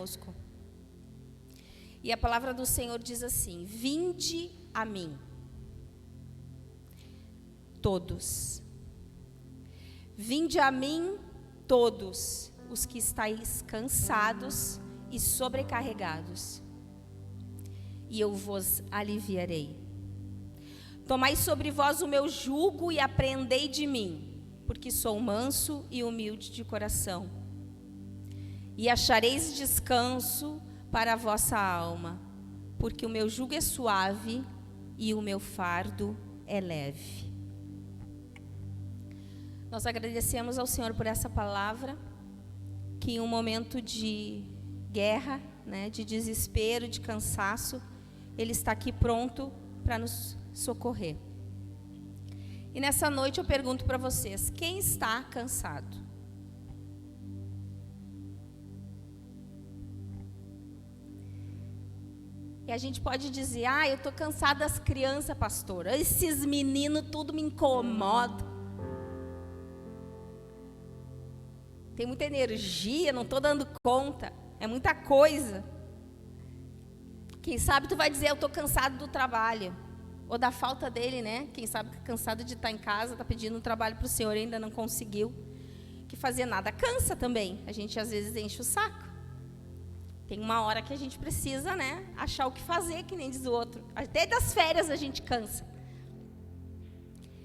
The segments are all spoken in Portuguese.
conosco. E a palavra do Senhor diz assim: vinde a mim, todos. Vinde a mim, todos os que estáis cansados e sobrecarregados, e eu vos aliviarei. Tomai sobre vós o meu jugo e aprendei de mim, porque sou manso e humilde de coração, e achareis descanso para a vossa alma, porque o meu jugo é suave e o meu fardo é leve. Nós agradecemos ao Senhor por essa palavra, que em um momento de guerra, de desespero, de cansaço, Ele está aqui pronto para nos socorrer. E nessa noite eu pergunto para vocês: quem está cansado? E a gente pode dizer: eu estou cansada das crianças, pastora. Esses meninos tudo me incomoda. Tem muita energia, não estou dando conta. É muita coisa. Quem sabe tu vai dizer: eu estou cansado do trabalho. Ou da falta dele, Quem sabe cansado de estar em casa, está pedindo um trabalho para o Senhor e ainda não conseguiu. Que fazer nada cansa também. A gente às vezes enche o saco. Tem uma hora que a gente precisa, achar o que fazer, que nem diz o outro. Até das férias a gente cansa.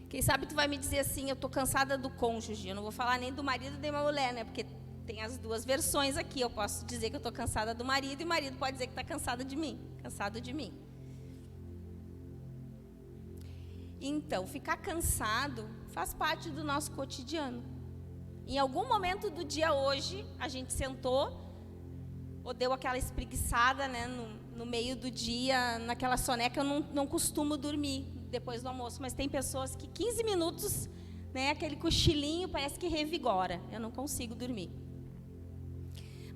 Quem sabe tu vai me dizer assim: eu estou cansada do cônjuge. Eu não vou falar nem do marido nem da mulher, porque tem as duas versões aqui. Eu posso dizer que eu estou cansada do marido, e o marido pode dizer que está cansado de mim. Então, ficar cansado faz parte do nosso cotidiano. Em algum momento do dia hoje, a gente sentou, ou deu aquela espreguiçada, no meio do dia, naquela soneca. Eu não costumo dormir depois do almoço, mas tem pessoas que 15 minutos, aquele cochilinho parece que revigora. Eu não consigo dormir.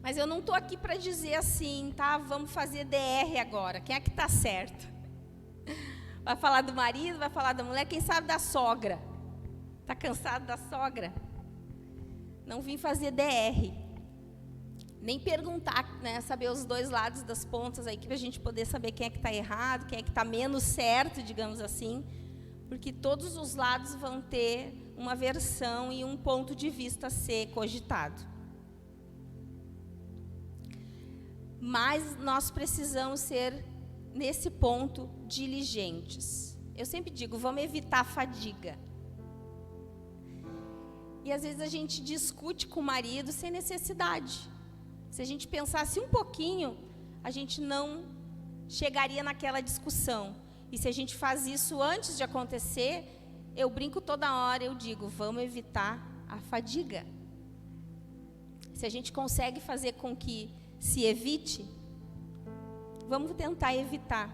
Mas eu não estou aqui para dizer assim, vamos fazer DR agora. Quem é que está certo? Vai falar do marido, vai falar da mulher, quem sabe da sogra. Está cansado da sogra? Não vim fazer DR. Nem perguntar, saber os dois lados das pontas aí, para a gente poder saber quem é que está errado, quem é que está menos certo, digamos assim, porque todos os lados vão ter uma versão e um ponto de vista a ser cogitado. Mas nós precisamos ser, nesse ponto, diligentes. Eu sempre digo, vamos evitar a fadiga. E às vezes a gente discute com o marido sem necessidade. Se a gente pensasse um pouquinho, a gente não chegaria naquela discussão. E se a gente faz isso antes de acontecer, eu brinco toda hora, eu digo, vamos evitar a fadiga. Se a gente consegue fazer com que se evite, vamos tentar evitar.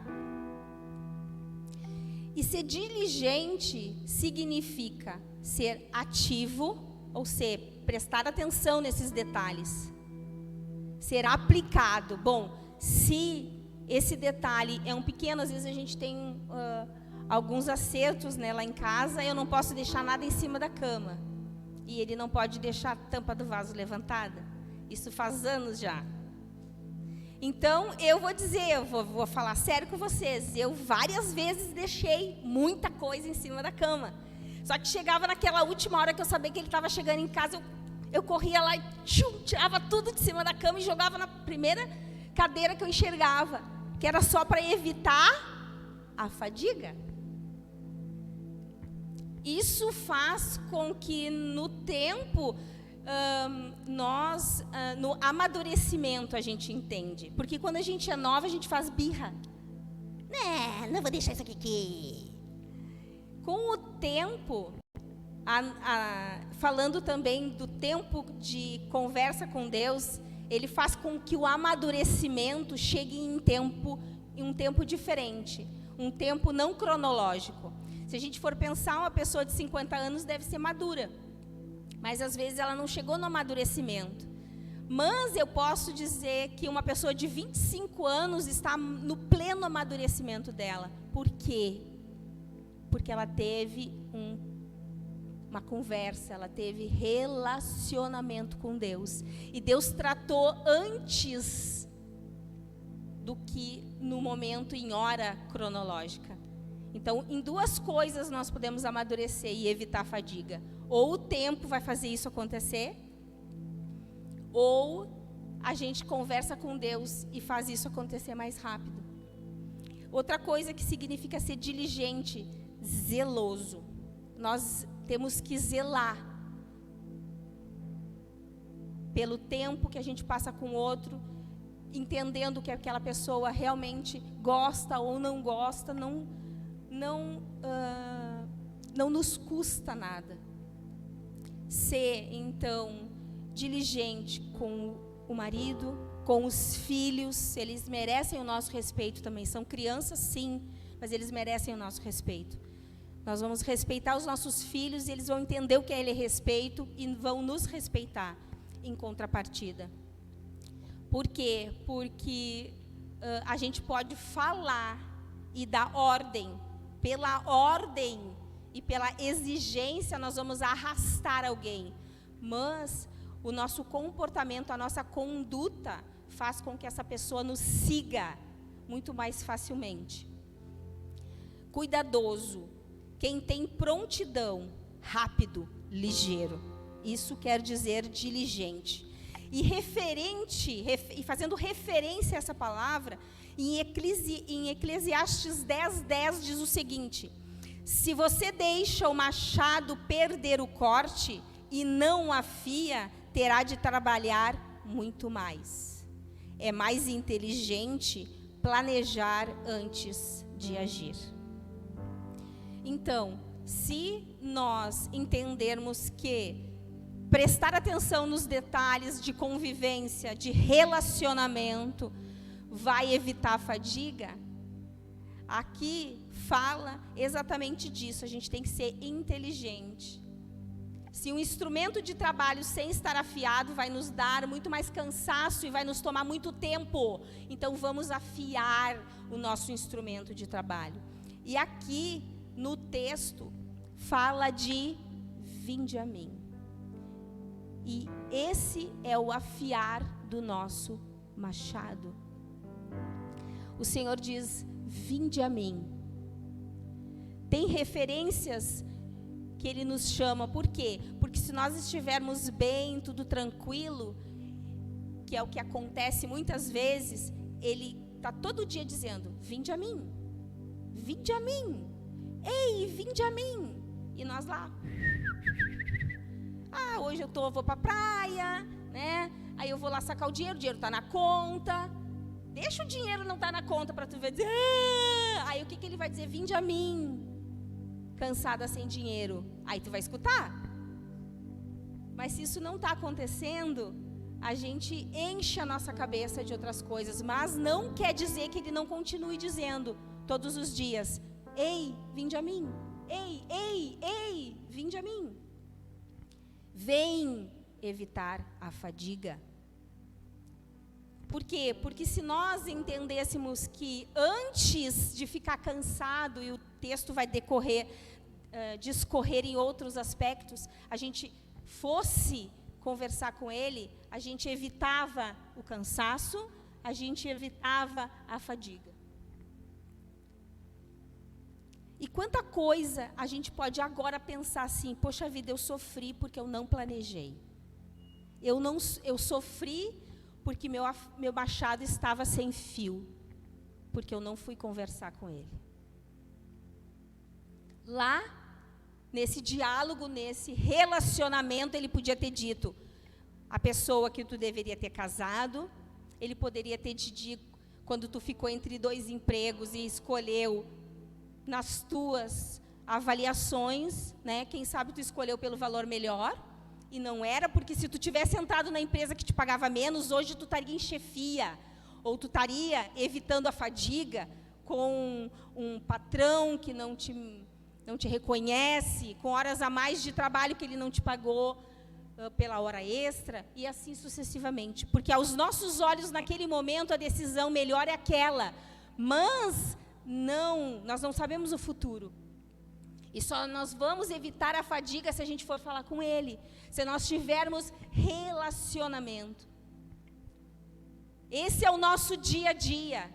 E ser diligente significa ser ativo, ou ser, prestar atenção nesses detalhes. Ser aplicado. Bom, se esse detalhe é um pequeno, às vezes a gente tem alguns acertos, lá em casa, eu não posso deixar nada em cima da cama. E ele não pode deixar a tampa do vaso levantada. Isso faz anos já. Então, eu vou dizer, eu vou falar sério com vocês. Eu várias vezes deixei muita coisa em cima da cama. Só que chegava naquela última hora que eu sabia que ele estava chegando em casa, eu corria lá e tirava tudo de cima da cama e jogava na primeira cadeira que eu enxergava, que era só para evitar a fadiga. Isso faz com que no tempo, no amadurecimento a gente entende. Porque quando a gente é nova, a gente faz birra. Não vou deixar isso aqui. Com o tempo... falando também do tempo de conversa com Deus, Ele faz com que o amadurecimento chegue em um tempo diferente, um tempo não cronológico. Se a gente for pensar, uma pessoa de 50 anos deve ser madura, mas às vezes ela não chegou no amadurecimento. Mas eu posso dizer que uma pessoa de 25 anos está no pleno amadurecimento dela. Por quê? Porque ela teve uma conversa, ela teve relacionamento com Deus. E Deus tratou antes do que no momento, em hora cronológica. Então, em duas coisas nós podemos amadurecer e evitar a fadiga. Ou o tempo vai fazer isso acontecer, ou a gente conversa com Deus e faz isso acontecer mais rápido. Outra coisa que significa ser diligente, zeloso. Nós temos que zelar pelo tempo que a gente passa com o outro, entendendo que aquela pessoa realmente gosta ou não gosta, não nos custa nada. Ser, então, diligente com o marido, com os filhos, eles merecem o nosso respeito também. São crianças, sim, mas eles merecem o nosso respeito. Nós vamos respeitar os nossos filhos e eles vão entender o que é ele respeito e vão nos respeitar em contrapartida. Por quê? Porque a gente pode falar e dar ordem. Pela ordem e pela exigência nós vamos arrastar alguém. Mas o nosso comportamento, a nossa conduta faz com que essa pessoa nos siga muito mais facilmente. Cuidadoso. Quem tem prontidão, rápido, ligeiro. Isso quer dizer diligente. E fazendo referência a essa palavra, em Eclesiastes 10:10 diz o seguinte: se você deixa o machado perder o corte e não afia, terá de trabalhar muito mais. É mais inteligente planejar antes de agir. Então, se nós entendermos que prestar atenção nos detalhes de convivência, de relacionamento, vai evitar a fadiga, aqui fala exatamente disso. A gente tem que ser inteligente. Se um instrumento de trabalho sem estar afiado vai nos dar muito mais cansaço e vai nos tomar muito tempo, então vamos afiar o nosso instrumento de trabalho. E aqui no texto fala de vinde a mim. E esse é o afiar do nosso machado. O Senhor diz, vinde a mim. Tem referências que Ele nos chama, por quê? Porque se nós estivermos bem, tudo tranquilo, que é o que acontece muitas vezes, Ele está todo dia dizendo, vinde a mim, vinde a mim, ei, vinde a mim. E nós lá, hoje eu vou para a praia, né? Aí eu vou lá sacar o dinheiro está na conta. Deixa o dinheiro não estar na conta para tu ver dizer, aí o que Ele vai dizer? Vinde a mim, cansada sem dinheiro. Aí tu vai escutar. Mas se isso não está acontecendo, a gente enche a nossa cabeça de outras coisas, mas não quer dizer que Ele não continue dizendo todos os dias, ei, vinde a mim, ei, vinde a mim. Vem evitar a fadiga. Por quê? Porque se nós entendêssemos que antes de ficar cansado, e o texto vai discorrer em outros aspectos, a gente fosse conversar com Ele, a gente evitava o cansaço, a gente evitava a fadiga. E quanta coisa a gente pode agora pensar assim, poxa vida, eu sofri porque eu não planejei. Eu sofri porque meu machado estava sem fio, porque eu não fui conversar com Ele. Lá, nesse diálogo, nesse relacionamento, Ele podia ter dito, a pessoa que tu deveria ter casado, Ele poderia ter te dito, quando tu ficou entre 2 empregos e escolheu nas tuas avaliações, né? Quem sabe tu escolheu pelo valor melhor, e não era, porque se tu tivesse entrado na empresa que te pagava menos, hoje tu estaria em chefia, ou tu estaria evitando a fadiga com um patrão que não te reconhece, com horas a mais de trabalho que ele não te pagou pela hora extra, e assim sucessivamente. Porque aos nossos olhos, naquele momento, a decisão melhor é aquela, mas nós não sabemos o futuro. E só nós vamos evitar a fadiga se a gente for falar com Ele, se nós tivermos relacionamento. Esse é o nosso dia a dia.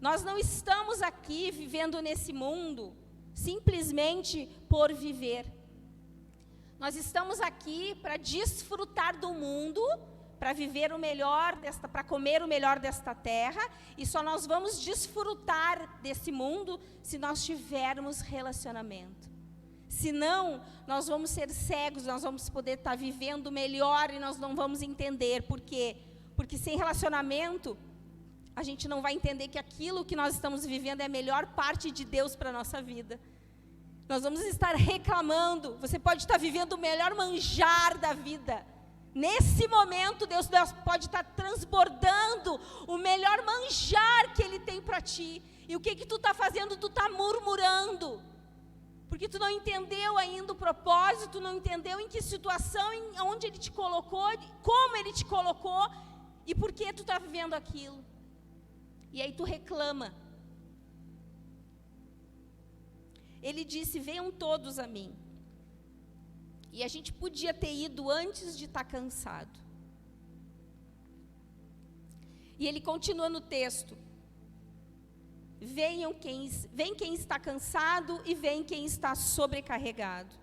Nós não estamos aqui vivendo nesse mundo simplesmente por viver. Nós estamos aqui para desfrutar do mundo, para viver o melhor para comer o melhor desta terra, e só nós vamos desfrutar desse mundo se nós tivermos relacionamento. Senão, nós vamos ser cegos, nós vamos poder estar vivendo melhor e nós não vamos entender. Por quê? Porque sem relacionamento, a gente não vai entender que aquilo que nós estamos vivendo é a melhor parte de Deus para a nossa vida. Nós vamos estar reclamando, você pode estar vivendo o melhor manjar da vida. Nesse momento, Deus pode estar transbordando o melhor manjar que Ele tem para ti. E o que tu está fazendo? Tu está murmurando. Porque tu não entendeu ainda o propósito, não entendeu em que situação, onde Ele te colocou, como Ele te colocou e por que tu está vivendo aquilo. E aí tu reclama. Ele disse, venham todos a mim. E a gente podia ter ido antes de estar cansado. E ele continua no texto. Vem quem está cansado e vem quem está sobrecarregado.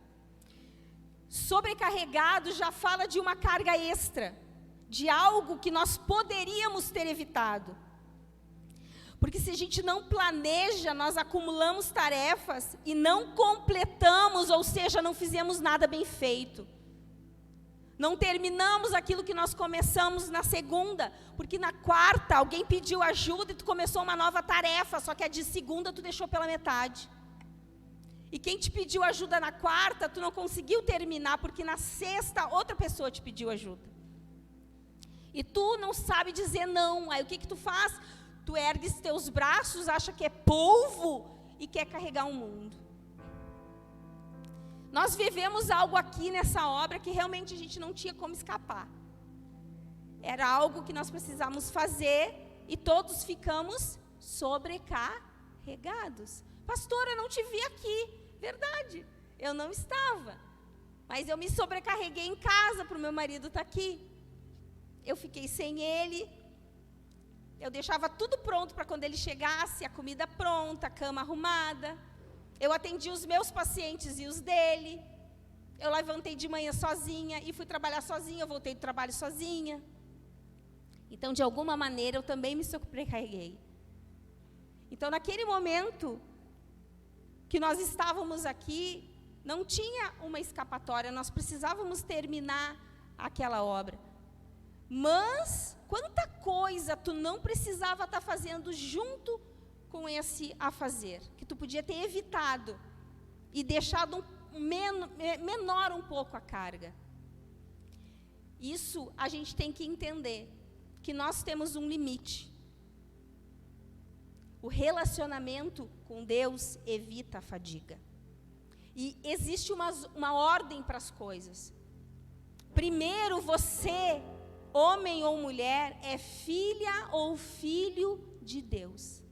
Sobrecarregado já fala de uma carga extra, de algo que nós poderíamos ter evitado. Porque se a gente não planeja, nós acumulamos tarefas e não completamos, ou seja, não fizemos nada bem feito. Não terminamos aquilo que nós começamos na segunda, porque na quarta alguém pediu ajuda e tu começou uma nova tarefa, só que a de segunda tu deixou pela metade. E quem te pediu ajuda na quarta, tu não conseguiu terminar, porque na sexta outra pessoa te pediu ajuda. E tu não sabe dizer não, aí o que tu faz? Tu ergues teus braços, acha que é polvo e quer carregar o mundo. Nós vivemos algo aqui nessa obra que realmente a gente não tinha como escapar. Era algo que nós precisávamos fazer e todos ficamos sobrecarregados. Pastora, eu não te vi aqui. Verdade, eu não estava. Mas eu me sobrecarreguei em casa para o meu marido estar aqui. Eu fiquei sem ele. Eu deixava tudo pronto para quando ele chegasse, a comida pronta, a cama arrumada. Eu atendi os meus pacientes e os dele. Eu levantei de manhã sozinha e fui trabalhar sozinha, eu voltei do trabalho sozinha. Então, de alguma maneira, eu também me sobrecarreguei. Então, naquele momento que nós estávamos aqui, não tinha uma escapatória, nós precisávamos terminar aquela obra. Mas, quanta coisa tu não precisava estar fazendo junto com esse a fazer, que tu podia ter evitado e deixado menor um pouco a carga. Isso a gente tem que entender, que nós temos um limite. O relacionamento com Deus evita a fadiga. E existe uma ordem para as coisas. Primeiro, você, homem ou mulher, é filha ou filho de Deus.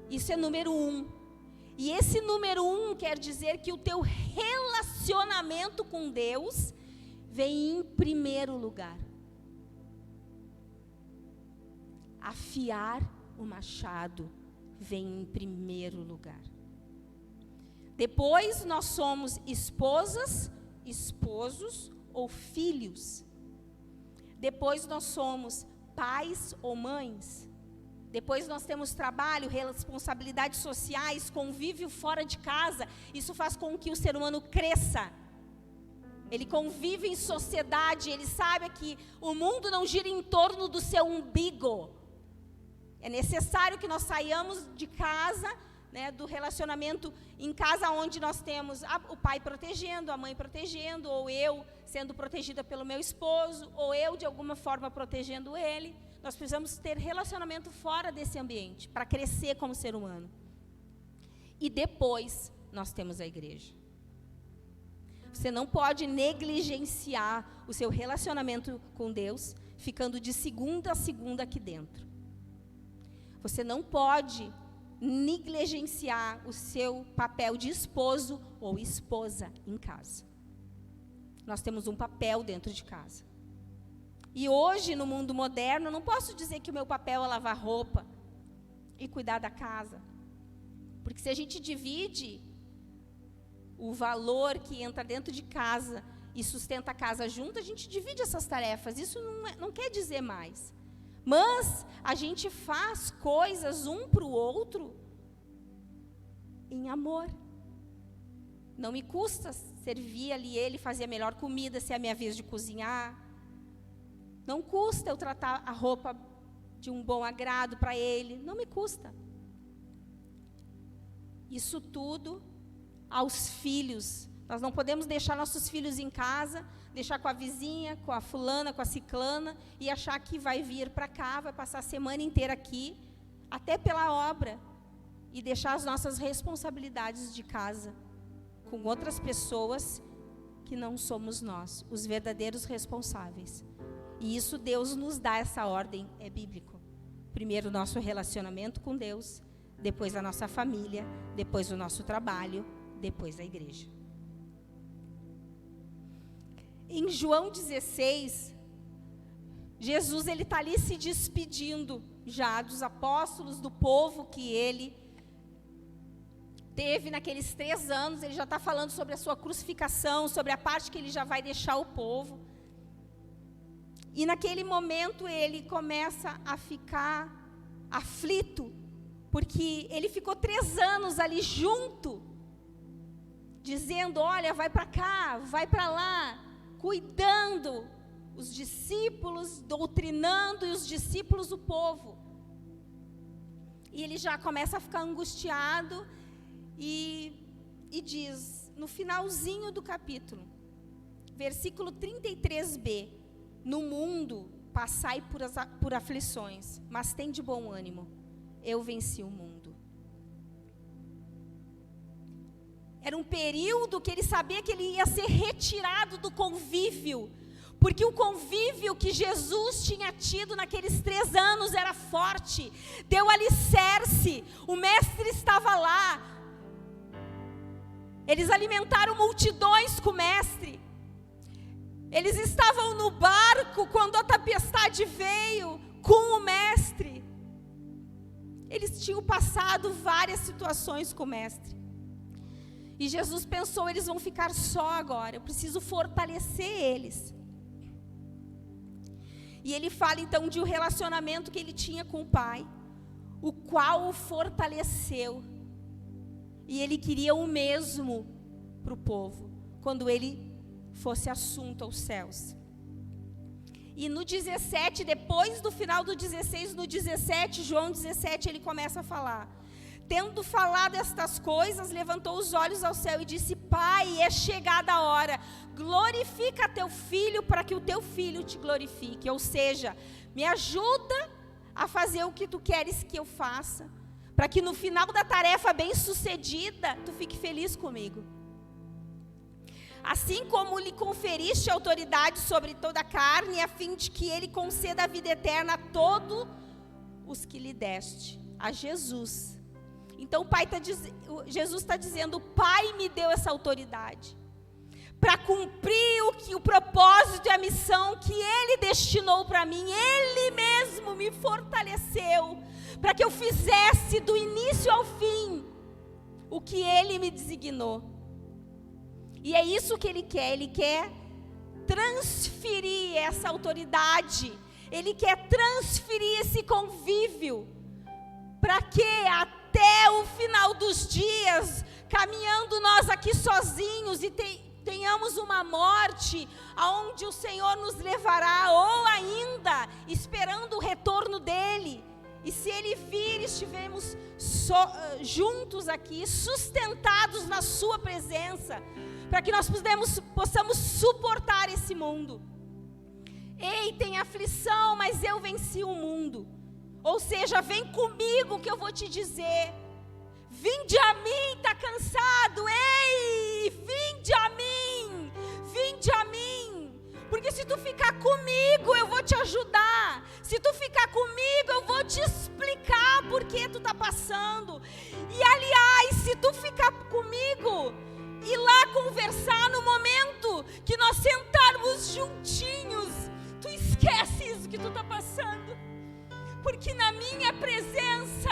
Isso é número 1. E esse número 1 quer dizer que o teu relacionamento com Deus vem em primeiro lugar. Afiar o machado vem em primeiro lugar. Depois nós somos esposas, esposos ou filhos. Depois nós somos pais ou mães. Depois nós temos trabalho, responsabilidades sociais, convívio fora de casa. Isso faz com que o ser humano cresça. Ele convive em sociedade, ele sabe que o mundo não gira em torno do seu umbigo. É necessário que nós saiamos de casa, né, do relacionamento em casa, onde nós temos o pai protegendo, a mãe protegendo, ou eu sendo protegida pelo meu esposo, ou eu de alguma forma protegendo ele. Nós precisamos ter relacionamento fora desse ambiente, para crescer como ser humano. E depois, nós temos a igreja. Você não pode negligenciar o seu relacionamento com Deus, ficando de segunda a segunda aqui dentro. Você não pode negligenciar o seu papel de esposo ou esposa em casa. Nós temos um papel dentro de casa. E hoje, no mundo moderno, eu não posso dizer que o meu papel é lavar roupa e cuidar da casa. Porque se a gente divide o valor que entra dentro de casa e sustenta a casa junto, a gente divide essas tarefas. Isso não quer dizer mais. Mas a gente faz coisas um para o outro em amor. Não me custa servir ali ele, fazer a melhor comida, se é a minha vez de cozinhar. Não custa eu tratar a roupa de um bom agrado para ele. Não me custa. Isso tudo aos filhos. Nós não podemos deixar nossos filhos em casa, deixar com a vizinha, com a fulana, com a ciclana, e achar que vai vir para cá, vai passar a semana inteira aqui, até pela obra, e deixar as nossas responsabilidades de casa com outras pessoas que não somos nós, os verdadeiros responsáveis. E isso Deus nos dá, essa ordem, é bíblico. Primeiro o nosso relacionamento com Deus, depois a nossa família, depois o nosso trabalho, depois a igreja. Em João 16, Jesus está ali se despedindo já dos apóstolos, do povo que ele teve naqueles 3 anos. Ele já está falando sobre a sua crucificação, sobre a parte que ele já vai deixar o povo. E naquele momento ele começa a ficar aflito, porque ele ficou 3 anos ali junto, dizendo, olha, vai para cá, vai para lá, cuidando os discípulos, doutrinando, e os discípulos, o povo. E ele já começa a ficar angustiado e diz, no finalzinho do capítulo, versículo 33b, no mundo passai por aflições, mas tem de bom ânimo, eu venci o mundo. Era um período que ele sabia que ele ia ser retirado do convívio, porque o convívio que Jesus tinha tido naqueles 3 anos era forte, deu alicerce, o mestre estava lá, eles alimentaram multidões com o mestre, eles estavam no barco quando a tempestade veio com o mestre, eles tinham passado várias situações com o mestre. E Jesus pensou, eles vão ficar só agora, eu preciso fortalecer eles. E ele fala então de um relacionamento que ele tinha com o Pai, o qual o fortaleceu. E ele queria o mesmo para o povo, quando ele fosse assunto aos céus. E no 17, depois do final do 16, no 17, João 17, ele começa a falar. Tendo falado estas coisas, levantou os olhos ao céu e disse, Pai, é chegada a hora, glorifica teu filho para que o teu filho te glorifique. Ou seja, me ajuda a fazer o que tu queres que eu faça, para que no final da tarefa bem sucedida, tu fique feliz comigo. Assim como lhe conferiste autoridade sobre toda a carne, a fim de que ele conceda a vida eterna a todos os que lhe deste, a Jesus. Então Jesus está dizendo, o Pai me deu essa autoridade, para cumprir o propósito e a missão que Ele destinou para mim. Ele mesmo me fortaleceu, para que eu fizesse do início ao fim, o que Ele me designou. E é isso que Ele quer transferir essa autoridade, Ele quer transferir esse convívio, para que até o final dos dias, caminhando nós aqui sozinhos e tenhamos uma morte, aonde o Senhor nos levará, ou ainda esperando o retorno dele, e se Ele vir, estivemos juntos aqui, sustentados na sua presença, para que nós possamos suportar esse mundo. Ei, tem aflição, mas eu venci o mundo. Ou seja, vem comigo que eu vou te dizer. Vinde a mim, está cansado? Ei, vinde a mim, vinde a mim. Porque se tu ficar comigo, eu vou te ajudar. Se tu ficar comigo, eu vou te explicar por que tu está passando. E aliás, se tu ficar comigo e lá conversar no momento que nós sentarmos juntinhos, tu esquece isso que tu está passando. Porque na minha presença,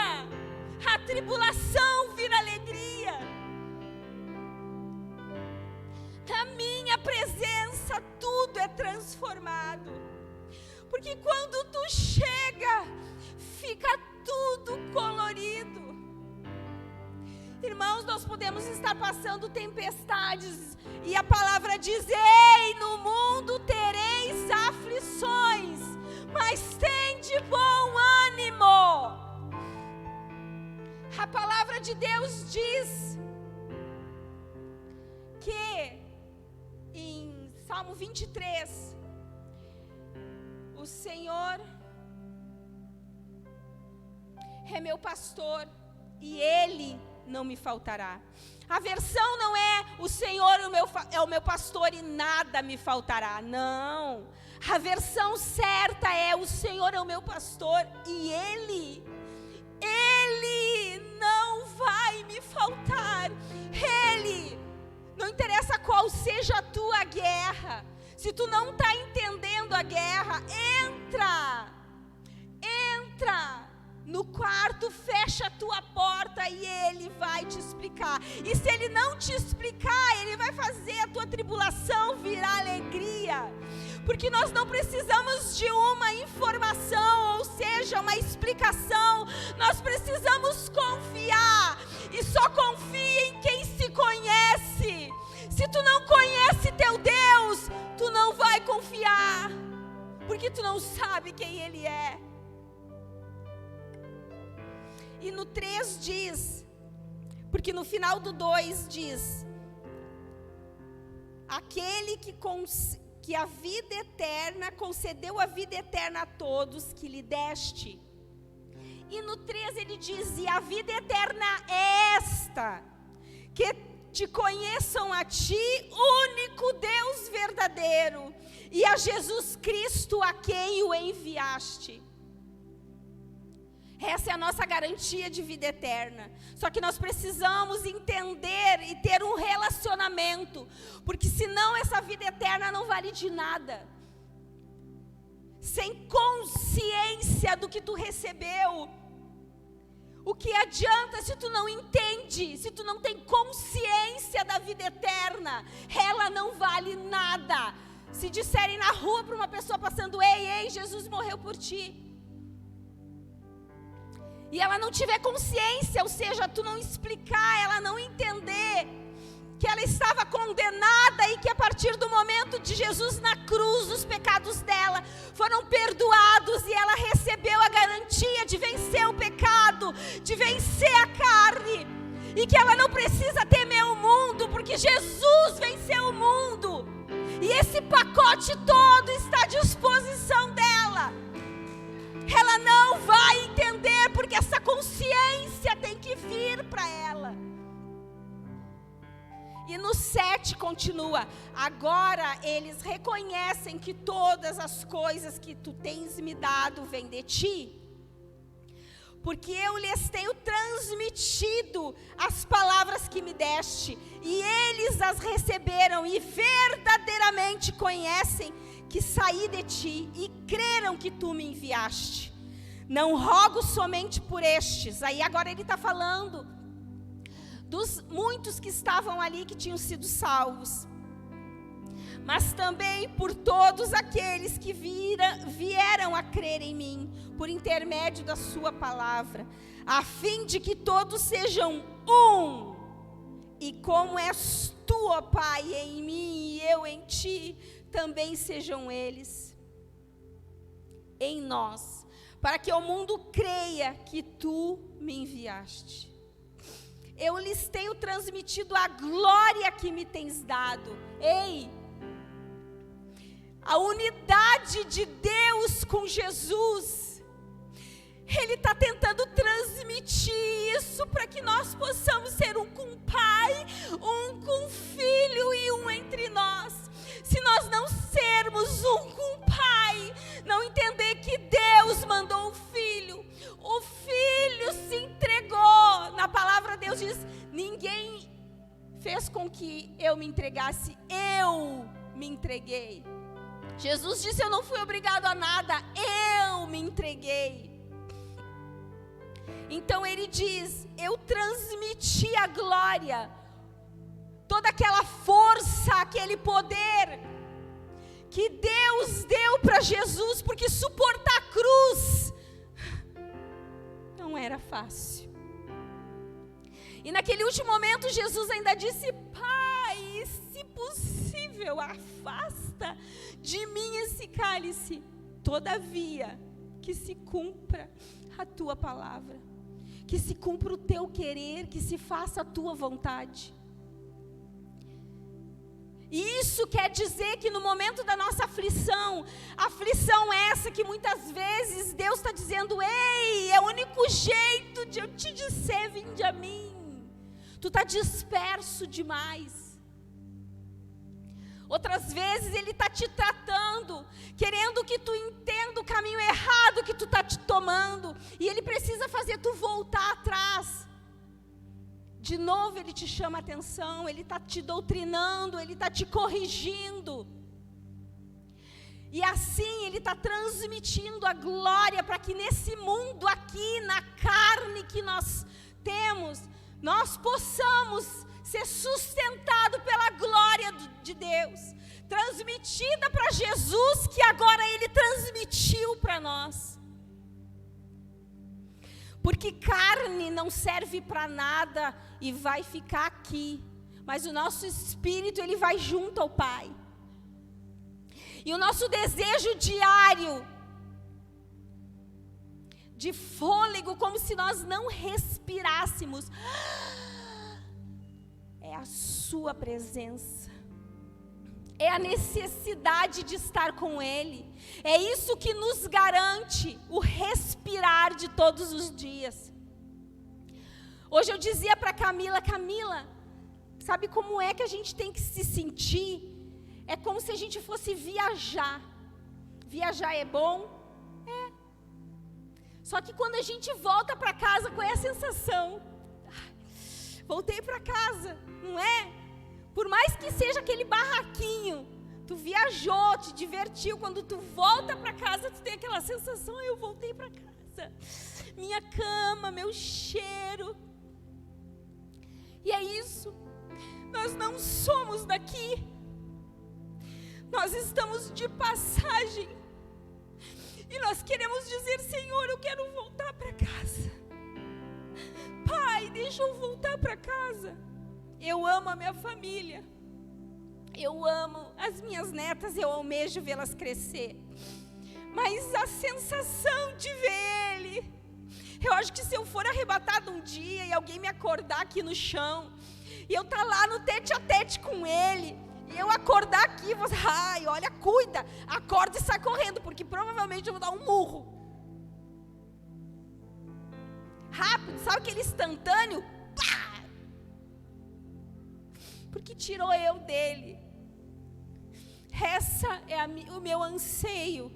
a tribulação vira alegria. Na minha presença, tudo é transformado. Porque quando tu chega, fica tudo colorido. Irmãos, nós podemos estar passando tempestades. E a palavra diz: ei, no mundo tereis aflições, mas tende bom ânimo. A palavra de Deus diz que em Salmo 23, o Senhor é meu pastor e Ele não me faltará. A versão não é o Senhor é o meu pastor e nada me faltará. Não. A versão certa é: o Senhor é o meu pastor e Ele não vai me faltar. Ele, não interessa qual seja a tua guerra. Se tu não está entendendo a guerra, entra no quarto, fecha a tua porta e Ele vai te explicar. E se Ele não te explicar, Ele vai fazer a tua tribulação virar alegria. Porque nós não precisamos de uma informação, ou seja, uma explicação. Nós precisamos confiar. E só confia em quem se conhece. Se tu não conhece teu Deus, tu não vai confiar. Porque tu não sabe quem Ele é. E no 3 diz, porque no final do 2 diz: aquele que a vida eterna, concedeu a vida eterna a todos que lhe deste. E no 3 ele diz: e a vida eterna é esta, que te conheçam a ti, único Deus verdadeiro, e a Jesus Cristo a quem o enviaste. Essa é a nossa garantia de vida eterna. Só que nós precisamos entender e ter um relacionamento, porque senão essa vida eterna não vale de nada. Sem consciência do que tu recebeu, o que adianta se tu não entende, se tu não tem consciência da vida eterna? Ela não vale nada. Se disserem na rua para uma pessoa passando: ei, Jesus morreu por ti, e ela não tiver consciência, ou seja, tu não explicar, ela não entender que ela estava condenada e que a partir do momento de Jesus na cruz, os pecados dela foram perdoados e ela recebeu a garantia de vencer o pecado, de vencer a carne, e que ela não precisa temer o mundo, porque Jesus venceu o mundo, e esse pacote todo está à disposição dela. Ela não vai entender, porque essa consciência tem que vir para ela. E no 7 continua: agora eles reconhecem que todas as coisas que tu tens me dado vêm de ti, porque eu lhes tenho transmitido as palavras que me deste, e eles as receberam e verdadeiramente conhecem que saí de ti e creram que tu me enviaste. Não rogo somente por estes. Aí agora ele está falando dos muitos que estavam ali, que tinham sido salvos, mas também por todos aqueles que vieram a crer em mim, por intermédio da sua palavra, a fim de que todos sejam um, e como és tu, ó Pai, em mim e eu em ti, também sejam eles em nós, para que o mundo creia que tu me enviaste. Eu lhes tenho transmitido a glória que me tens dado. Ei, a unidade de Deus com Jesus, Ele está tentando transmitir isso para que nós possamos ser um com o Pai, um com o Filho e um entre nós. Se nós não sermos um com o Pai, não entender que Deus mandou o Filho que eu me entregasse, eu me entreguei. Jesus disse: eu não fui obrigado a nada, eu me entreguei. Então ele diz: eu transmiti a glória, toda aquela força, aquele poder que Deus deu para Jesus, porque suportar a cruz não era fácil. E naquele último momento Jesus ainda disse: Pai, se possível, afasta de mim esse cálice, todavia que se cumpra a tua palavra, que se cumpra o teu querer, que se faça a tua vontade. E isso quer dizer que no momento da nossa aflição essa que muitas vezes Deus está dizendo: ei, é o único jeito de eu te dizer, vinde a mim. Tu está disperso demais. Outras vezes Ele está te tratando, querendo que tu entenda o caminho errado que tu está te tomando. E Ele precisa fazer tu voltar atrás. De novo Ele te chama a atenção, Ele está te doutrinando, Ele está te corrigindo. E assim Ele está transmitindo a glória para que nesse mundo aqui, na carne que nós temos, nós possamos ser sustentados pela glória de Deus, transmitida para Jesus, que agora Ele transmitiu para nós. Porque carne não serve para nada e vai ficar aqui, mas o nosso espírito, ele vai junto ao Pai. E o nosso desejo diário, de fôlego, como se nós não respirássemos, é a sua presença, é a necessidade de estar com Ele, é isso que nos garante o respirar de todos os dias. Hoje eu dizia para Camila: sabe como é que a gente tem que se sentir? É como se a gente fosse viajar. Viajar é bom? É. Só que quando a gente volta para casa, qual é a sensação? Voltei para casa, não é? Por mais que seja aquele barraquinho, tu viajou, te divertiu, quando tu volta para casa, tu tem aquela sensação: eu voltei para casa, minha cama, meu cheiro. E é isso, nós não somos daqui, nós estamos de passagem, e nós queremos dizer: Senhor, eu quero voltar para casa. Pai, deixa eu voltar para casa. Eu amo a minha família, eu amo as minhas netas, eu almejo vê-las crescer, mas a sensação de ver Ele, eu acho que se eu for arrebatado um dia e alguém me acordar aqui no chão, e eu estar lá no tete a tete com Ele, e eu acordar aqui e você: ai, olha, cuida, acorda e sai correndo, porque provavelmente eu vou dar um murro rápido, sabe aquele instantâneo? Pá! Porque tirou eu dele. Essa é o meu anseio.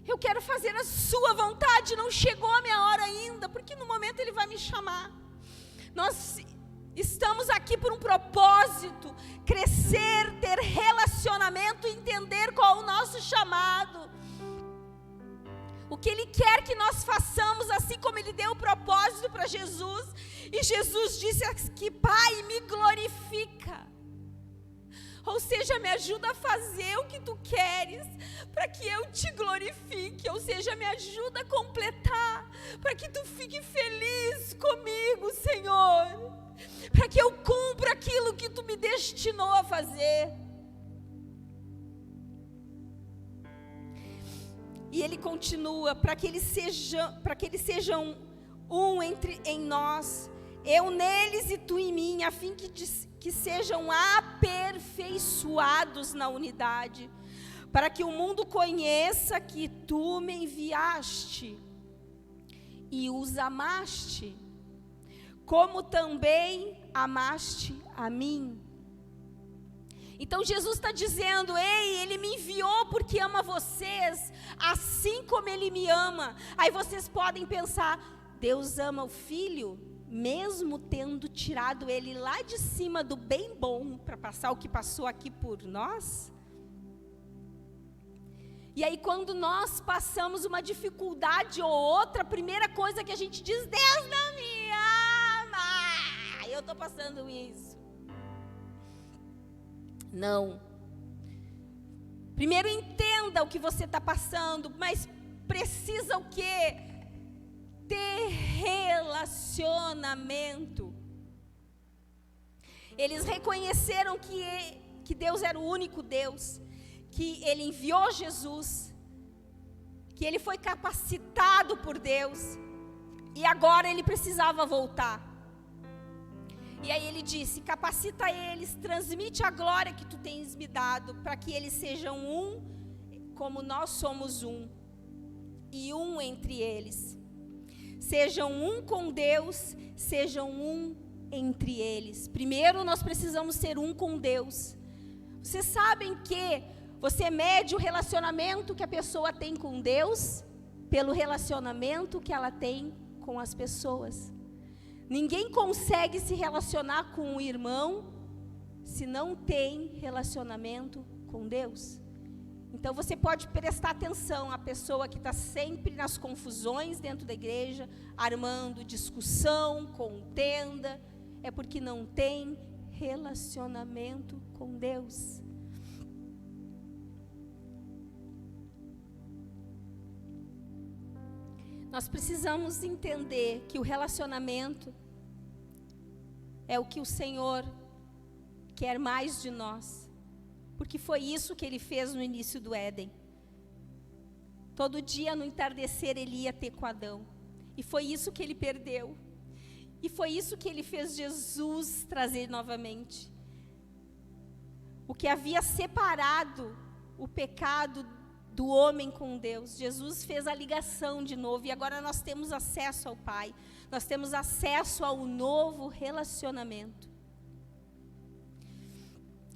Eu quero fazer a sua vontade, não chegou a minha hora ainda, porque no momento Ele vai me chamar. Nós estamos aqui por um propósito: crescer, ter relacionamento, entender qual é o nosso chamado, o que Ele quer que nós façamos, assim como Ele deu o propósito para Jesus. E Jesus disse aqui: Pai, me glorifica. Ou seja, me ajuda a fazer o que Tu queres, para que eu Te glorifique. Ou seja, me ajuda a completar, para que Tu fique feliz comigo, Senhor, para que eu cumpra aquilo que Tu me destinou a fazer. E Ele continua: para que eles sejam um em nós, eu neles e Tu em mim, a fim que sejam aperfeiçoados na unidade, para que o mundo conheça que Tu me enviaste e os amaste, como também amaste a mim. Então Jesus está dizendo: ei, Ele me enviou porque ama vocês, assim como Ele me ama. Aí vocês podem pensar: Deus ama o Filho? mesmo tendo tirado ele lá de cima do bem bom, para passar o que passou aqui por nós. E aí quando nós passamos uma dificuldade ou outra, a primeira coisa que a gente diz: Deus não me ama, eu estou passando isso. Não. Primeiro entenda o que você está passando, mas precisa o quê? Ter relacionamento. Eles reconheceram que Deus era o único Deus, que Ele enviou Jesus, que Ele foi capacitado por Deus, e agora Ele precisava voltar. E aí Ele disse: capacita eles, transmite a glória que Tu tens me dado, para que eles sejam um, como nós somos um, e um entre eles. Sejam um com Deus, sejam um entre eles. Primeiro nós precisamos ser um com Deus. Vocês sabem que você mede o relacionamento que a pessoa tem com Deus pelo relacionamento que ela tem com as pessoas. Ninguém consegue se relacionar com um irmão se não tem relacionamento com Deus. Então você pode prestar atenção à pessoa que está sempre nas confusões dentro da igreja, armando discussão, contenda, é porque não tem relacionamento com Deus. Nós precisamos entender que o relacionamento é o que o Senhor quer mais de nós, porque foi isso que Ele fez no início do Éden. Todo dia no entardecer Ele ia ter com Adão, e foi isso que Ele perdeu, e foi isso que Ele fez Jesus trazer novamente. O que havia separado o pecado do homem com Deus, Jesus fez a ligação de novo, e agora nós temos acesso ao Pai, nós temos acesso ao novo relacionamento.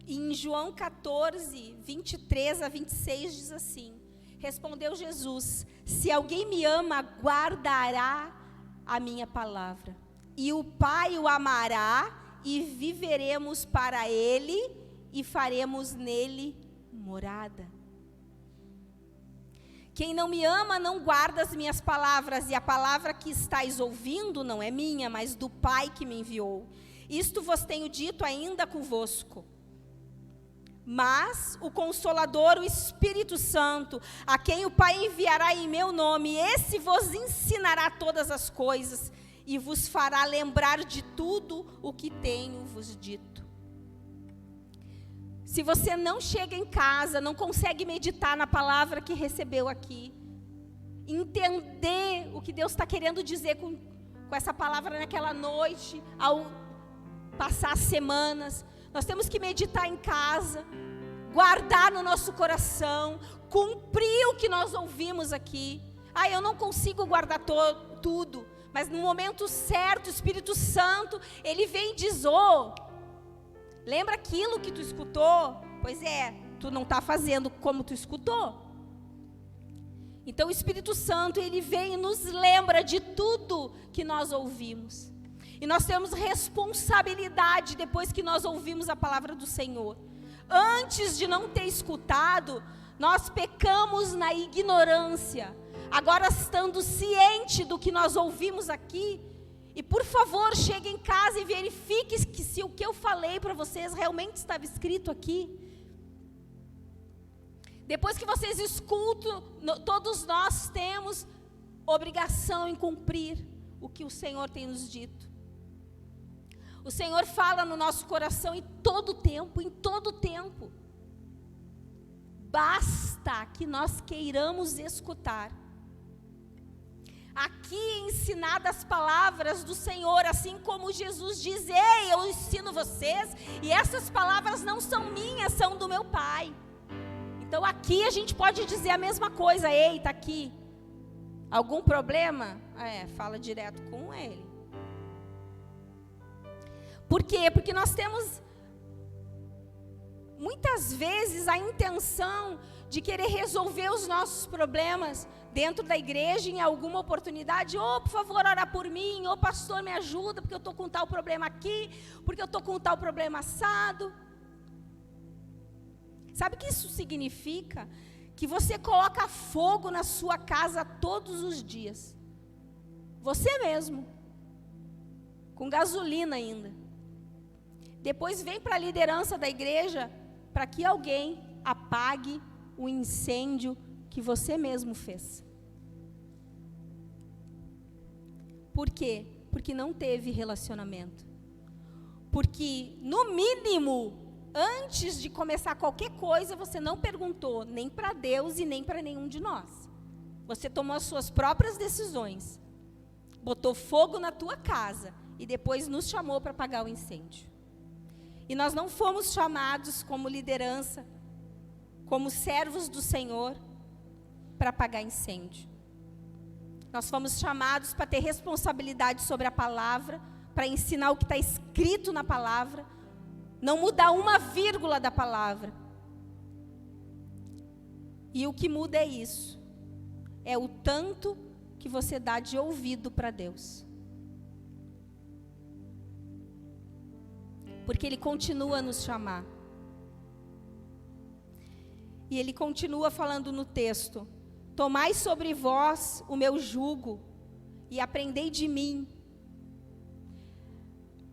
E em João 14, 23 a 26 diz assim: respondeu Jesus: se alguém me ama, guardará a minha palavra, e o Pai o amará, e viveremos para ele, e faremos nele morada. Quem não me ama não guarda as minhas palavras, e a palavra que estáis ouvindo não é minha, mas do Pai que me enviou. Isto vos tenho dito ainda convosco. Mas o Consolador, o Espírito Santo, a quem o Pai enviará em meu nome, esse vos ensinará todas as coisas, e vos fará lembrar de tudo o que tenho vos dito. Se você não chega em casa, não consegue meditar na palavra que recebeu aqui, entender o que Deus está querendo dizer com essa palavra naquela noite, ao passar as semanas, nós temos que meditar em casa, guardar no nosso coração, cumprir o que nós ouvimos aqui. Eu não consigo guardar tudo, mas no momento certo, o Espírito Santo, Ele vem e diz: lembra aquilo que tu escutou? Pois é, tu não está fazendo como tu escutou. Então o Espírito Santo, Ele vem e nos lembra de tudo que nós ouvimos. E nós temos responsabilidade depois que nós ouvimos a palavra do Senhor. Antes de não ter escutado, nós pecamos na ignorância. Agora, estando ciente do que nós ouvimos aqui, e por favor, chegue em casa e verifique que se o que eu falei para vocês realmente estava escrito aqui. Depois que vocês escutam, todos nós temos obrigação em cumprir o que o Senhor tem nos dito. O Senhor fala no nosso coração em todo tempo, em todo tempo. Basta que nós queiramos escutar. Aqui ensinadas as palavras do Senhor, assim como Jesus diz: ei, eu ensino vocês, e essas palavras não são minhas, são do meu Pai. Então aqui a gente pode dizer a mesma coisa: ei, está aqui. Algum problema? Fala direto com Ele. Por quê? Porque nós temos muitas vezes a intenção de querer resolver os nossos problemas dentro da igreja, em alguma oportunidade, por favor, ora por mim, pastor, me ajuda, porque eu estou com tal problema aqui, porque eu estou com tal problema assado. Sabe o que isso significa? Que você coloca fogo na sua casa todos os dias. Você mesmo. Com gasolina ainda. Depois vem para a liderança da igreja, para que alguém apague o incêndio que você mesmo fez. Por quê? Porque não teve relacionamento. Porque, no mínimo, antes de começar qualquer coisa, você não perguntou nem para Deus e nem para nenhum de nós. Você tomou as suas próprias decisões. Botou fogo na tua casa e depois nos chamou para apagar o incêndio. E nós não fomos chamados como liderança, como servos do Senhor, para apagar incêndio. Nós fomos chamados para ter responsabilidade sobre a palavra, para ensinar o que está escrito na palavra, não mudar uma vírgula da palavra. E o que muda é isso, é o tanto que você dá de ouvido para Deus. Porque Ele continua a nos chamar. E Ele continua falando no texto: tomai sobre vós o meu jugo e aprendei de mim.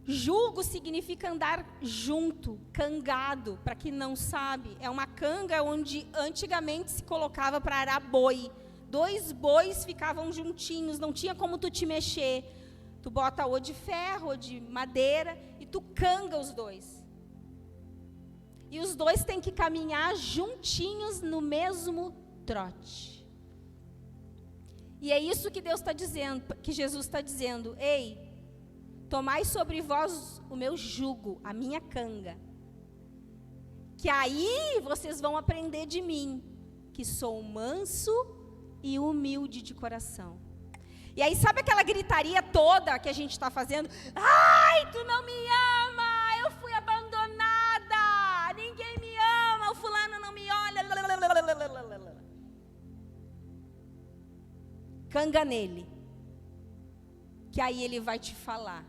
Jugo significa andar junto, cangado, para quem não sabe. É uma canga onde antigamente se colocava para arar boi. 2 bois ficavam juntinhos, não tinha como tu te mexer. Tu bota ou de ferro ou de madeira e tu canga os 2. E os 2 têm que caminhar juntinhos no mesmo trote. E é isso que Deus está dizendo, que Jesus está dizendo: ei, tomai sobre vós o meu jugo, a minha canga, que aí vocês vão aprender de mim, que sou manso e humilde de coração. E aí sabe aquela gritaria toda que a gente está fazendo? Ai, tu não me ama, eu fui abandonada, ninguém me ama, o fulano não me olha. Canga nele, que aí ele vai te falar,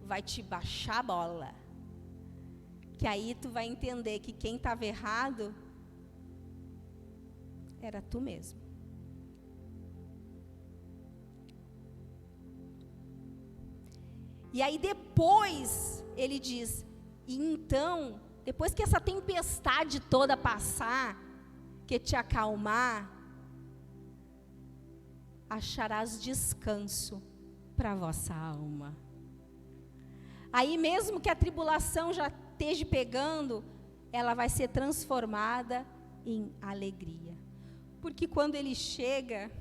vai te baixar a bola, que aí tu vai entender que quem estava errado era tu mesmo. E aí depois ele diz: e então, depois que essa tempestade toda passar, que te acalmar, acharás descanso para a vossa alma. Aí mesmo que a tribulação já esteja pegando, ela vai ser transformada em alegria. Porque quando ele chega,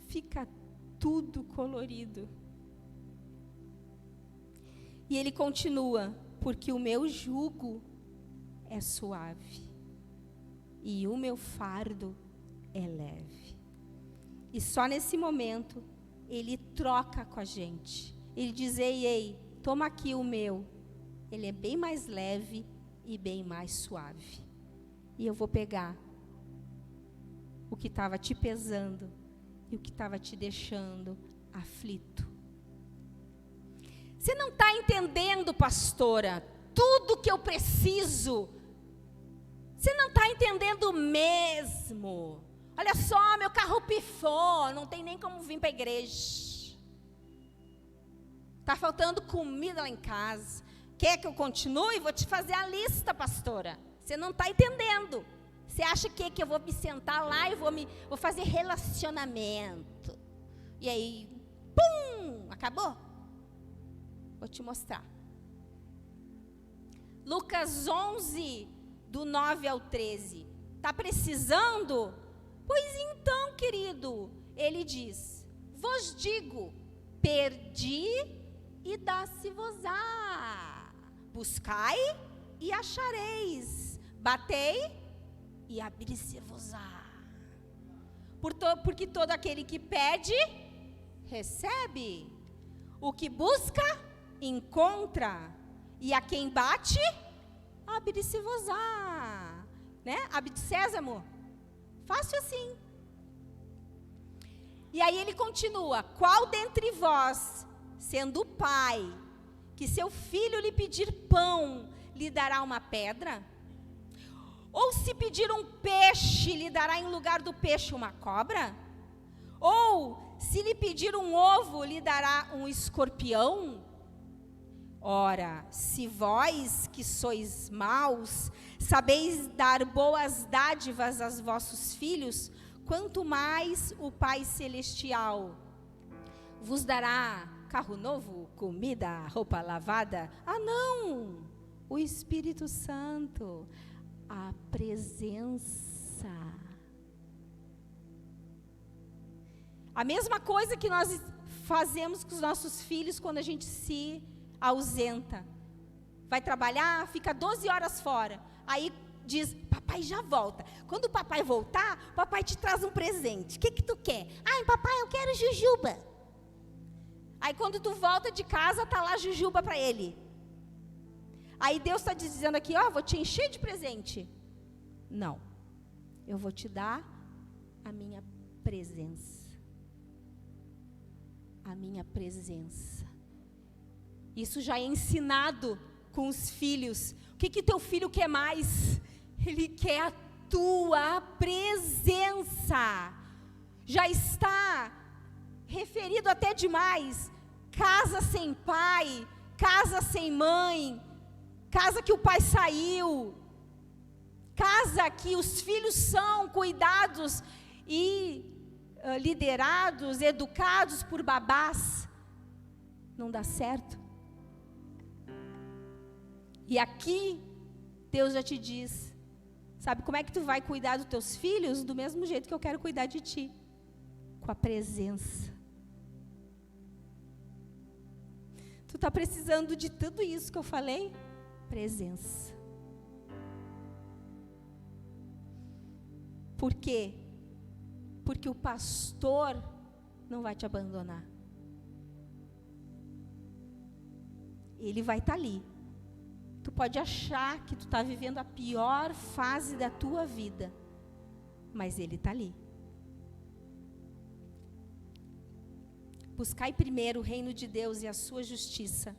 fica tudo colorido. E ele continua: porque o meu jugo é suave e o meu fardo é leve. E só nesse momento ele troca com a gente. Ele diz: ei, toma aqui o meu. Ele é bem mais leve e bem mais suave. E eu vou pegar o que estava te pesando e o que estava te deixando aflito. Você não está entendendo, pastora, tudo que eu preciso. Você não está entendendo mesmo. Olha só, meu carro pifou, não tem nem como vir para a igreja. Está faltando comida lá em casa. Quer que eu continue? Vou te fazer a lista, pastora. Você não está entendendo. Você acha que eu vou me sentar lá e vou fazer relacionamento? E aí, pum, acabou? Vou te mostrar. Lucas 11, do 9 ao 13. Está precisando? Pois então, querido, ele diz: vos digo, perdi e dá-se-vos-á. Buscai e achareis. Batei e abrir-se-vos-á. Porque todo aquele que pede, recebe. O que busca, encontra. E a quem bate, abre-se-vos-á. Né? Abre de sésamo. Fácil assim. E aí ele continua: qual dentre vós, sendo pai, que seu filho lhe pedir pão, lhe dará uma pedra? Ou se pedir um peixe, lhe dará em lugar do peixe uma cobra? Ou se lhe pedir um ovo, lhe dará um escorpião? Ora, se vós, que sois maus, sabeis dar boas dádivas aos vossos filhos, quanto mais o Pai Celestial vos dará carro novo, comida, roupa lavada? Ah, não! O Espírito Santo, a presença. A mesma coisa que nós fazemos com os nossos filhos quando a gente se ausenta. Vai trabalhar, fica 12 horas fora. Aí diz: papai já volta. Quando o papai voltar, o papai te traz um presente. O que tu quer? Ai, papai, eu quero jujuba. Aí quando tu volta de casa, tá lá jujuba para ele. Aí Deus está dizendo aqui: ó, vou te encher de presente. Não, eu vou te dar a minha presença. A minha presença. Isso já é ensinado com os filhos. O que teu filho quer mais? Ele quer a tua presença. Já está referido até demais. Casa sem pai, casa sem mãe, casa que o pai saiu, casa que os filhos são cuidados e liderados, educados por babás. Não dá certo. E aqui, Deus já te diz: sabe como é que tu vai cuidar dos teus filhos? Do mesmo jeito que eu quero cuidar de ti, com a presença. Tu está precisando de tudo isso que eu falei? Presença. Por quê? Porque o pastor não vai te abandonar. Ele vai estar ali. Tu pode achar que tu está vivendo a pior fase da tua vida, mas Ele está ali. Buscai primeiro o reino de Deus e a sua justiça,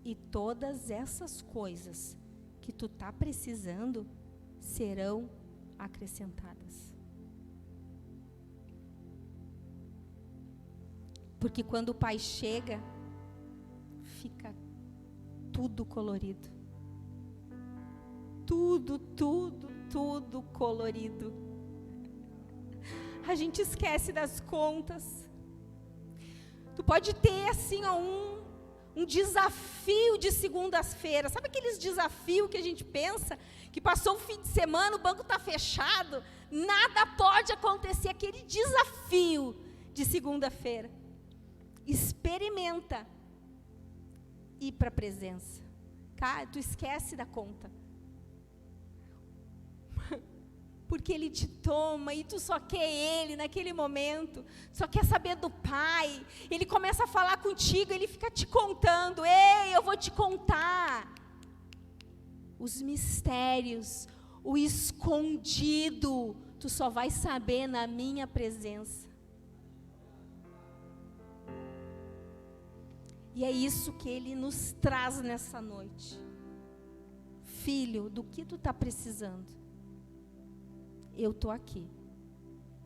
e todas essas coisas que tu está precisando serão acrescentadas. Porque quando o Pai chega, fica tudo colorido. Tudo colorido. A gente esquece das contas. Tu pode ter assim um desafio de segunda-feira. Sabe aqueles desafios que a gente pensa? Que passou o fim de semana, o banco está fechado, nada pode acontecer. Aquele desafio de segunda-feira. Experimenta ir para a presença. Cara, tu esquece da conta. Porque Ele te toma e tu só quer Ele naquele momento, só quer saber do Pai. Ele começa a falar contigo, Ele fica te contando: ei, eu vou te contar os mistérios, o escondido, tu só vai saber na minha presença. E é isso que Ele nos traz nessa noite. Filho, do que tu está precisando? Eu estou aqui.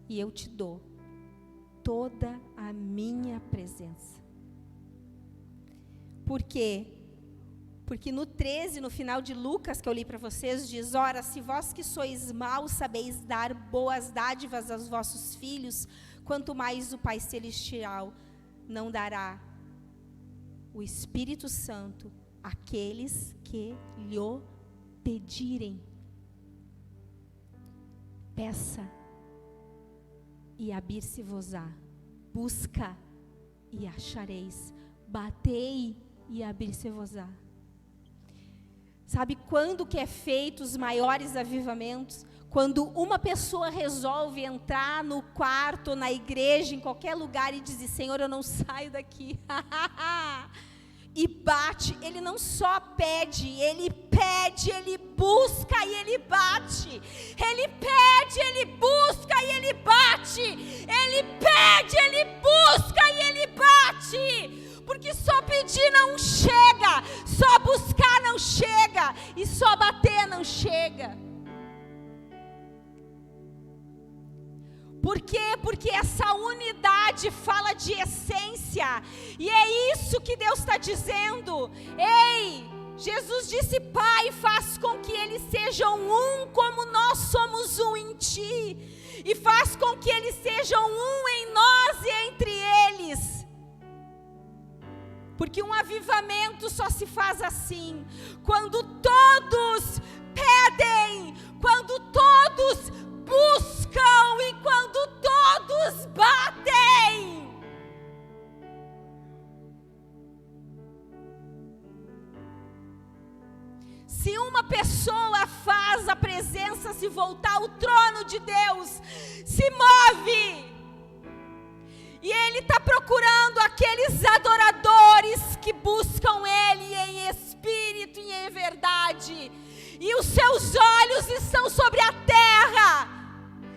E eu te dou toda a minha presença. Por quê? Porque no 13, no final de Lucas, que eu li para vocês, diz: ora, se vós que sois maus sabeis dar boas dádivas aos vossos filhos, quanto mais o Pai Celestial não dará o Espírito Santo àqueles que lhe pedirem. Peça e abrir-se-vos-á. Busca e achareis. Batei e abrir-se-vos-á. Sabe quando que é feito os maiores avivamentos? Quando uma pessoa resolve entrar no quarto, na igreja, em qualquer lugar e dizer: Senhor, eu não saio daqui. e bate. Ele não só pede, ele busca e ele bate. Ele pede, ele busca e ele bate. Ele pede, ele busca e ele bate. Porque só pedir não chega, só buscar não chega e só bater não chega. Por quê? Porque essa unidade fala de essência. E é isso que Deus está dizendo. Ei, Jesus disse: Pai, faz com que eles sejam um como nós somos um em Ti. E faz com que eles sejam um em nós e entre eles. Porque um avivamento só se faz assim, quando todos pedem, quando todos buscam e quando todos batem. Se uma pessoa faz a presença se voltar, o trono de Deus se move. E Ele está procurando aqueles adoradores que buscam Ele em espírito e em verdade. E os seus olhos estão sobre a terra.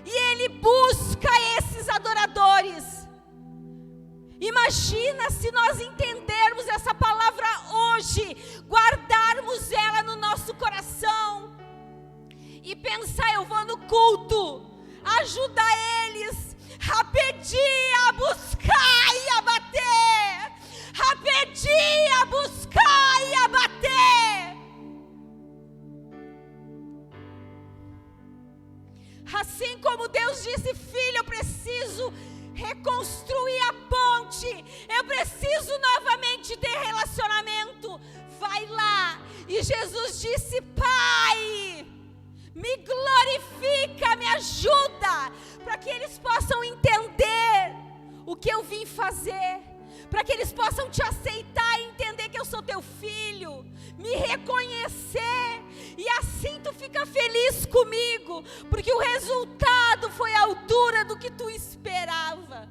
E Ele busca esses adoradores. Imagina se nós entendermos essa palavra hoje, guardarmos ela no nosso coração e pensar: eu vou no culto, ajudar eles a pedir, a buscar e a bater, a pedir, a buscar e a bater. Assim como Deus disse: filho, eu preciso reconstruir a ponte, eu preciso novamente ter relacionamento, vai lá. E Jesus disse: Pai, me glorifica, me ajuda, para que eles possam entender o que eu vim fazer, para que eles possam te aceitar e entender que eu sou teu filho, me reconhecer, e assim tu fica feliz comigo, porque o resultado foi à altura do que tu esperava.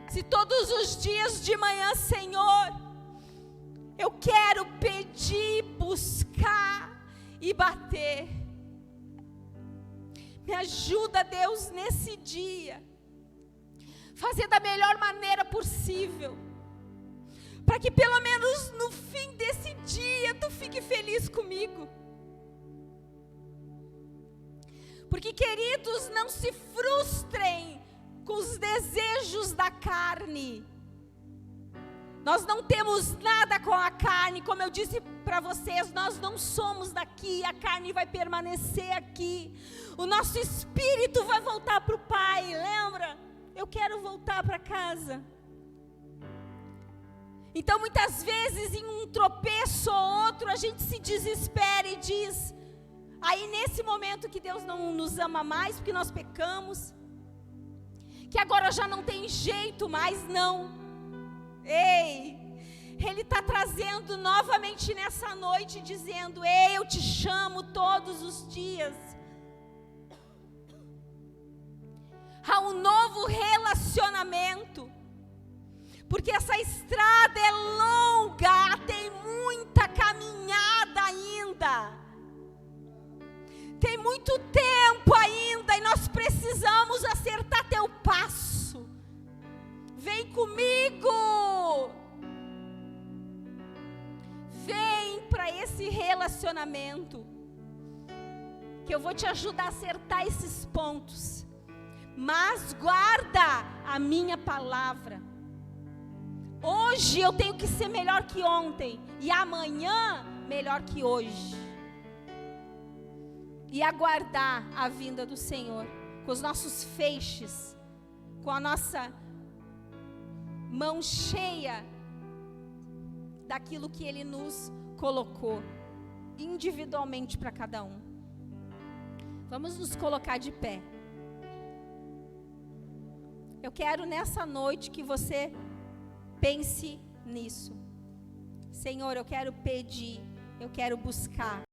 Se todos os dias de manhã, Senhor, eu quero pedir, buscar e bater, me ajuda, Deus, nesse dia, fazer da melhor maneira possível, para que pelo menos no fim desse dia tu fique feliz comigo. Porque, queridos, não se frustrem com os desejos da carne. Nós não temos nada com a carne, como eu disse para vocês, nós não somos daqui, a carne vai permanecer aqui. O nosso espírito vai voltar para o Pai, lembra? Eu quero voltar para casa. Então, muitas vezes, em um tropeço ou outro, a gente se desespera e diz: aí nesse momento que Deus não nos ama mais, porque nós pecamos, que agora já não tem jeito mais, não. Ei, Ele está trazendo novamente nessa noite, dizendo: ei, eu te chamo todos os dias a um novo relacionamento. Porque essa estrada é longa, tem muita caminhada ainda. Tem muito tempo ainda e nós precisamos acertar teu passo. Vem comigo. Vem para esse relacionamento, que eu vou te ajudar a acertar esses pontos. Mas guarda a minha palavra. Hoje eu tenho que ser melhor que ontem, e amanhã melhor que hoje. E aguardar a vinda do Senhor, com os nossos feixes, com a nossa mão cheia daquilo que Ele nos colocou, individualmente para cada um. Vamos nos colocar de pé. Eu quero nessa noite que você pense nisso. Senhor, eu quero pedir, eu quero buscar.